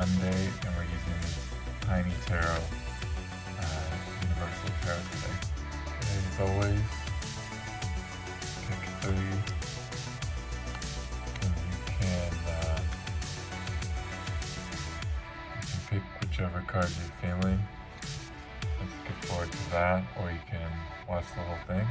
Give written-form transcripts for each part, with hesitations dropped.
Monday, and we're using this Tiny Tarot, Universal Tarot today. And as always, pick 3, and you can pick whichever card you're feeling. Let's get forward to that, or you can watch the whole thing,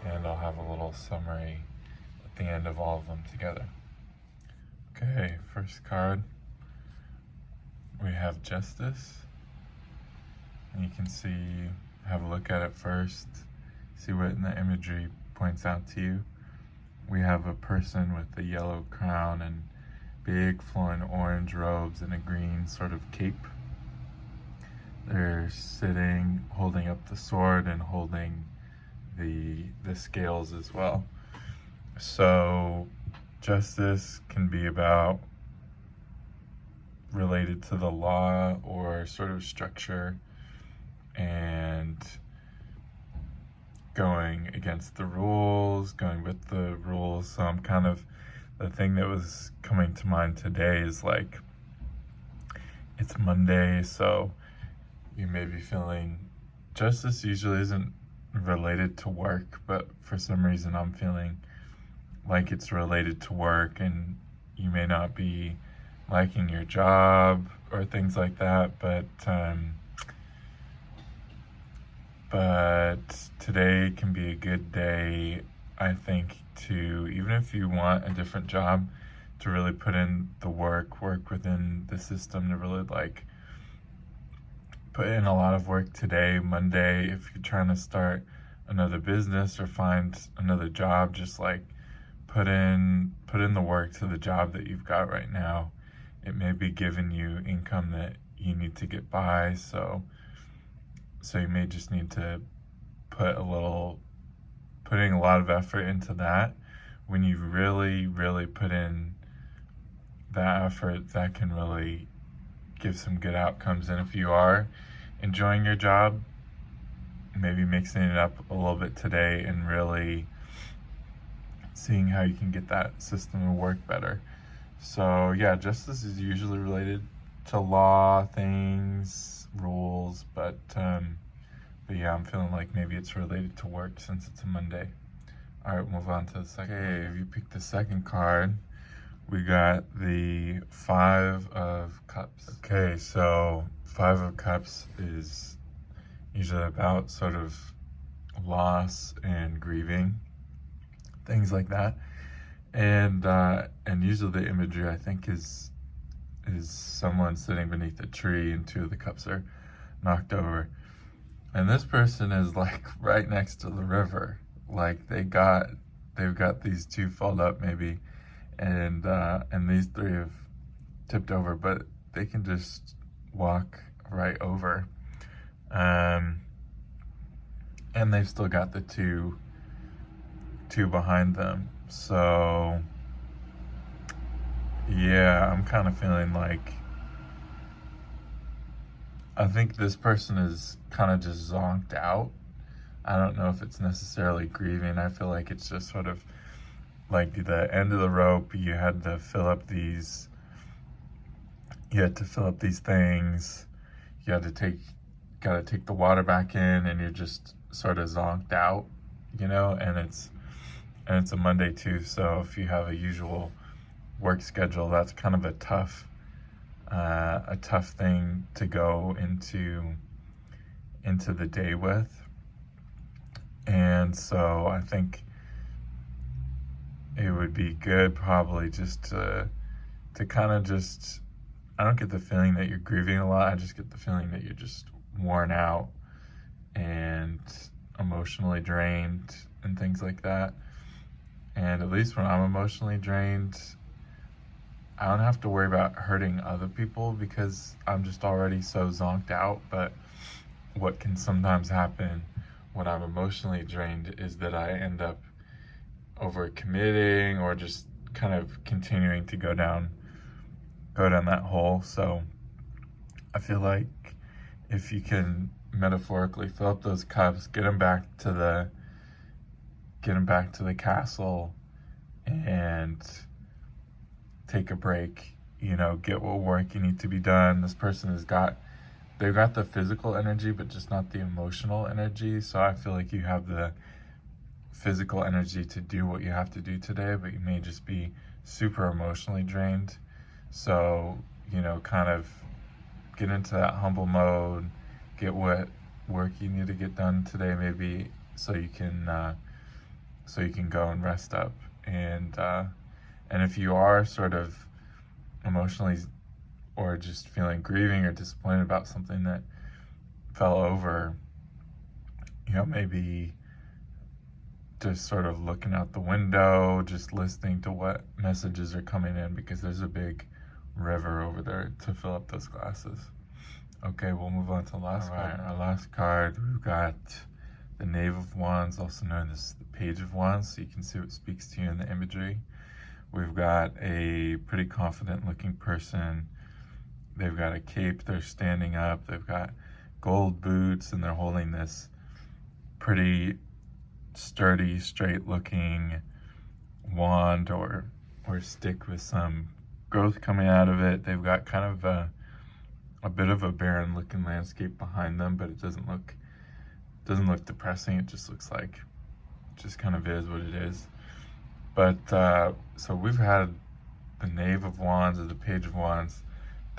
and I'll have a little summary at the end of all of them together. Okay, first card, we have Justice, and you can see, have a look at it first, see what in the imagery points out to you. We have a person with a yellow crown and big flowing orange robes and a green sort of cape. They're sitting, holding up the sword and holding the scales as well. So justice can be about related to the law or sort of structure and going against the rules, going with the rules. So I'm kind of, the thing that was coming to mind today is like, it's Monday, so you may be feeling, justice usually isn't related to work, but for some reason I'm feeling like it's related to work, and you may not be liking your job or things like that, but today can be a good day, I think, to, even if you want a different job, to really put in the work within the system, to really like put in a lot of work today, Monday. If you're trying to start another business or find another job, just like put in the work to the job that you've got right now. It may be giving you income that you need to get by, so you may just need to putting a lot of effort into that. When you really put in that effort, that can really give some good outcomes. And if you are enjoying your job, maybe mixing it up a little bit today and really seeing how you can get that system to work better. So yeah, justice is usually related to law, things, rules, but yeah, I'm feeling like maybe it's related to work since it's a Monday. All right, we'll move on to the second. Okay, if you pick the second card, we got the 5 of Cups. Okay, so 5 of Cups is usually about sort of loss and grieving, things like that. And usually the imagery, I think, is someone sitting beneath a tree and 2 of the cups are knocked over. And this person is like right next to the river. Like they've got these 2 filled up maybe, and these 3 have tipped over, but they can just walk right over. And they've still got the two behind them. So yeah, I'm kind of feeling like, I think this person is kind of just zonked out. I don't know if it's necessarily grieving. I feel like it's just sort of like the end of the rope. You had to fill up these things. You had to gotta take the water back in, and you're just sort of zonked out, you know, and it's a Monday too. So if you have a usual work schedule, that's kind of a tough thing to go into the day with. And so I think it would be good probably just to kind of just, I don't get the feeling that you're grieving a lot. I just get the feeling that you're just worn out and emotionally drained and things like that. And at least when I'm emotionally drained, I don't have to worry about hurting other people because I'm just already so zonked out. But what can sometimes happen when I'm emotionally drained is that I end up overcommitting or just kind of continuing to go down that hole. So I feel like if you can metaphorically fill up those cups, get them back to the castle, and take a break get what work you need to be done. This person they've got the physical energy, but just not the emotional energy. So I feel like you have the physical energy to do what you have to do today, but you may just be super emotionally drained. So, kind of get into that humble mode, get what work you need to get done today, maybe so you can go and rest up. And if you are sort of emotionally or just feeling grieving or disappointed about something that fell over, maybe just sort of looking out the window, just listening to what messages are coming in, because there's a big river over there to fill up those glasses. Okay, we'll move on to the last card. Our last card, we've got the Knave of Wands, also known as the Page of Wands, so you can see what speaks to you in the imagery. We've got a pretty confident looking person. They've got a cape, they're standing up, they've got gold boots, and they're holding this pretty sturdy, straight looking wand or stick with some growth coming out of it. They've got kind of a bit of a barren looking landscape behind them, but it doesn't look depressing. It just looks like it just kind of is what it is. But so we've had the Knave of Wands or the Page of Wands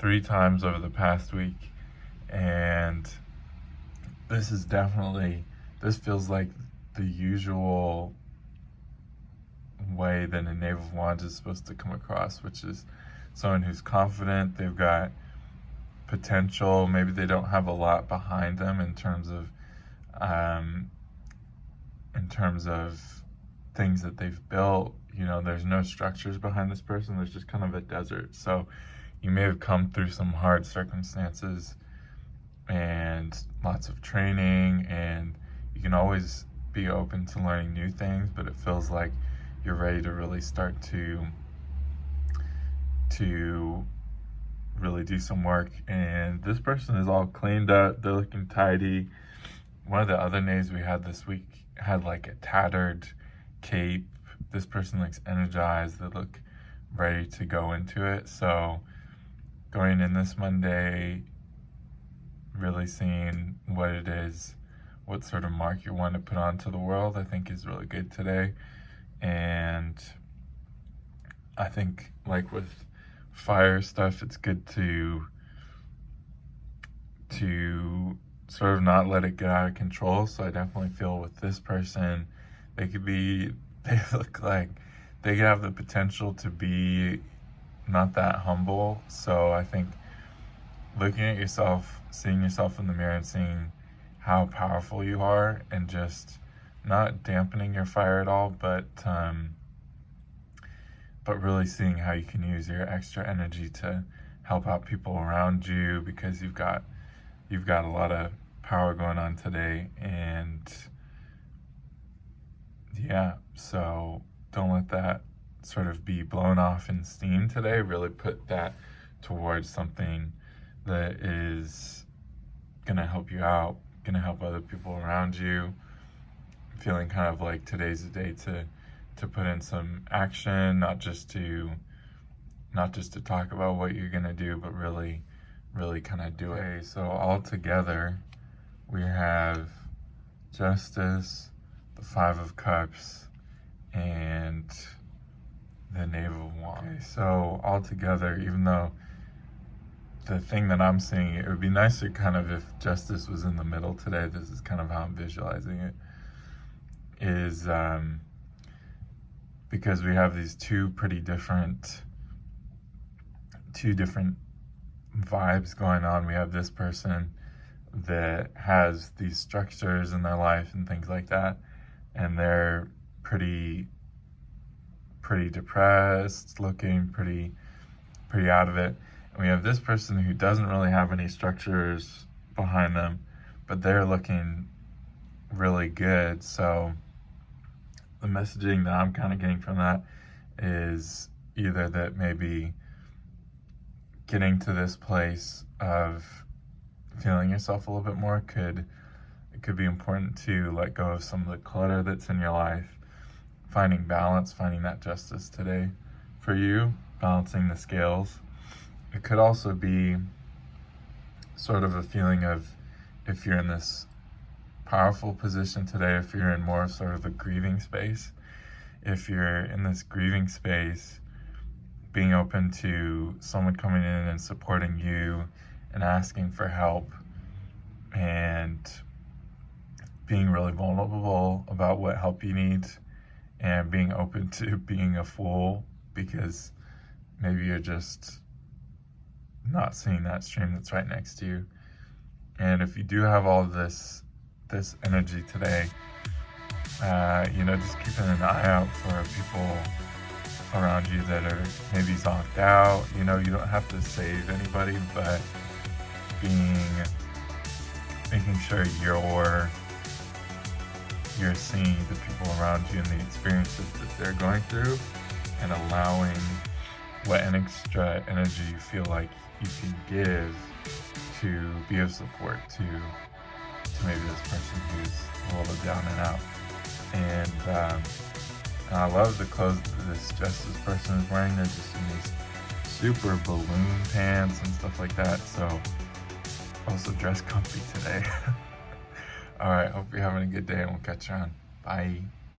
3 times over the past week, and this feels like the usual way that a Knave of Wands is supposed to come across, which is someone who's confident, they've got potential, maybe they don't have a lot behind them in terms of things that they've built. There's no structures behind this person, there's just kind of a desert. So you may have come through some hard circumstances and lots of training, and you can always be open to learning new things, but it feels like you're ready to really start to really do some work. And this person is all cleaned up, they're looking tidy. One of the other names we had this week had like a tattered cape. This person looks energized, they look ready to go into it. So going in this Monday, really seeing what it is, what sort of mark you want to put onto the world, I think is really good today. And I think, like with fire stuff, it's good to sort of not let it get out of control. So I definitely feel with this person, they look like they could have the potential to be not that humble. So I think looking at yourself, seeing yourself in the mirror and seeing how powerful you are, and just not dampening your fire at all, but really seeing how you can use your extra energy to help out people around you, because you've got a lot of power going on today. And yeah, so don't let that sort of be blown off in steam today. Really put that towards something that is gonna help you out, gonna help other people around you. Feeling kind of like today's the day to put in some action, not just to talk about what you're gonna do, but really kind of do it. So all together, we have Justice, the Five of Cups, and the Knave of Wands. Okay, so all together, even though the thing that I'm seeing, it would be nicer kind of if Justice was in the middle today. This is kind of how I'm visualizing it, is because we have these two different vibes going on. We have this person that has these structures in their life and things like that, and they're pretty depressed looking, pretty out of it. And we have this person who doesn't really have any structures behind them, but they're looking really good. So the messaging that I'm kind of getting from that is either that maybe getting to this place of feeling yourself a little bit more it could be important to let go of some of the clutter that's in your life, finding balance, finding that justice today for you, balancing the scales. it could also be sort of a feeling of, if you're in this powerful position today, if you're in more sort of a grieving space, if you're in this grieving space, being open to someone coming in and supporting you and asking for help, and being really vulnerable about what help you need, and being open to being a fool because maybe you're just not seeing that stream that's right next to you. And if you do have all of this energy today, just keeping an eye out for people around you that are maybe zonked out. You don't have to save anybody, but making sure you're seeing the people around you and the experiences that they're going through, and allowing what an extra energy you feel like you can give to be of support to maybe this person who's a little down and out. And I love the clothes that this Justice person is wearing. They're just in these super balloon pants and stuff like that. So also dress comfy today. All right, hope you're having a good day, and we'll catch you on. Bye.